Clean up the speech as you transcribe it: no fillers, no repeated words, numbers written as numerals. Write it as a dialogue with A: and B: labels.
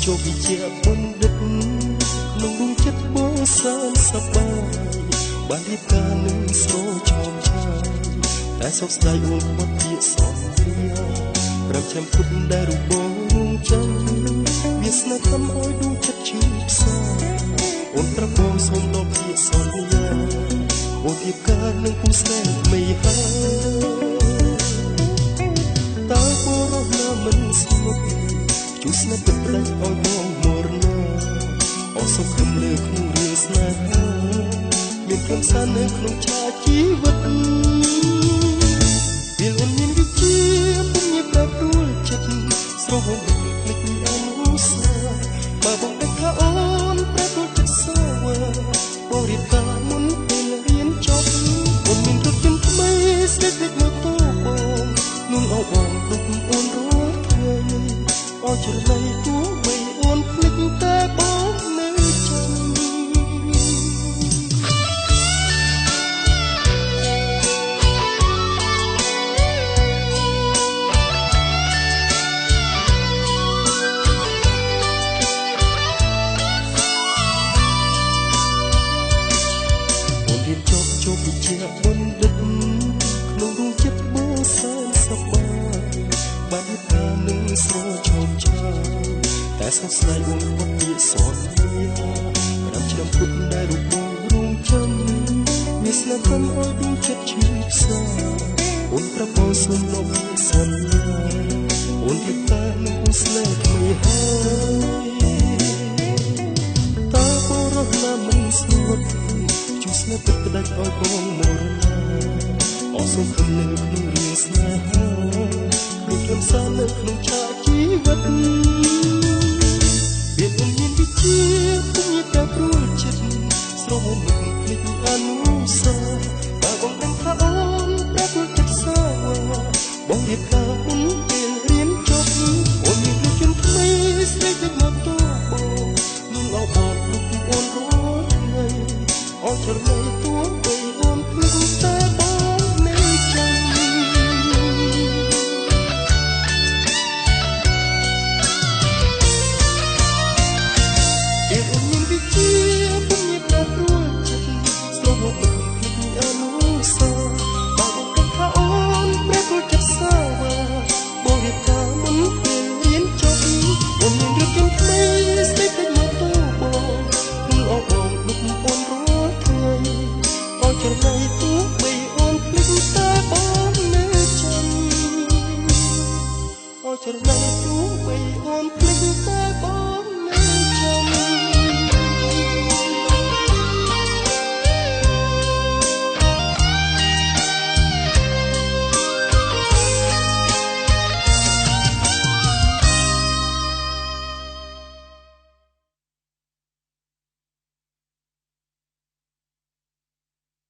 A: ចូលវិជាបណ្ឌិតក្នុងដួងចិត្តបងសានសប្បាយបានរៀបការនឹងស្រោចោមឆាយតែសោកស្ដាយអូនខ្វាត់ជាសន្យាប្រាប់ចាំពុតដែលរូបបងរងចាំវាស្នេហ៍ខំឲ្យដួងចិត្តឈឺផ្សាអូនប្រាប់បងសូមដល់ជាសន្យាអូនរៀបការនឹងគូស្នេហ៍ថ្មីហើយតើបរោះណាមិនស្ងប់ជួស្នេហ៍ទឹកផ្លេចឲ្យបងមរណាអស់សុខឹមលើក្នុងរឿងស្នេហាមានខ្លឹមសារនៅក្នុងឆាជីវិតពេលអូនមានវិជាពុំមានប្រែប្រួលចិត្តស្រហូតដល់ភ្លេចអនុសាបើបងដឹងថាអូនប្រែប្រួលចិត្តសាវបងរៀបការមុនពេលរៀនចប់អូនមានរថយន្តថ្មីស្ដេចដឹកម៉ូតូបងនឹងអោបងទុកអូនរត់ថ្ងៃអោច្រឡៃទោះបីអូនភ្លេចតែបងនៅចាំចូលវិជាបណ្ឌិតក្នុងដួងចិត្តបងសានសប្បាយបានរៀបការនឹងស្រោចោមឆាយតែសោកស្ដាយអូនខ្វាត់ពីសន្យាប្រាប់ឆ្នាំពុតដែលរូបបងរងចាំមានស្នេហ៍ខំឲ្យដួងចិត្តឈឺផ្សាអូនប្រាប់បងសូមលោកសន្យាអូនរៀបការនឹងគូស្នេហ៍ថ្មីហើយតើបរោះណាមិនស្ងប់ស្នេហ៍ទឹកផ្ដាច់ឲ្យបងមរណាអស់សុខឹមនៅក្នុងរឿងស្នេហាមានខ្លឹមសារនៅក្នុងឆាជីវិតវាមិនមានវិជាពុំមានការព្រួលចិត្តស្រហូតមកភ្លេចអនុសាបើបងដឹងថាអូនប្រែប្រួលចិត្តសាបងរៀបការមុនពេលរៀនចប់អូនមានរថយន្តថ្មីស្ដេចដឹកម៉ូតូបងនឹងអោបងទុកអូនរត់ថ្ងៃអោច្រឡៃទោះបីអូនភ្លេចតែបងនៅចាំពេលអូនមានវិជាពុំមានប្រែប្រួលចិត្តស្រហូតមកភ្លេចអនុសាបើបងដឹងថាអូនប្រែប្រួលចិត្តសាបងរៀបការមុនពេលរៀនចប់អូនមានរថយន្តថ្មីស្ដេចដឹកម៉ូតូបងនឹងអោបងទុកអូនរត់ថ្ងៃអោច្រឡៃទោះបីអូនភ្លេចតែបងនៅចាំអោច្រឡៃទោះបីអូនភ្លេចតែ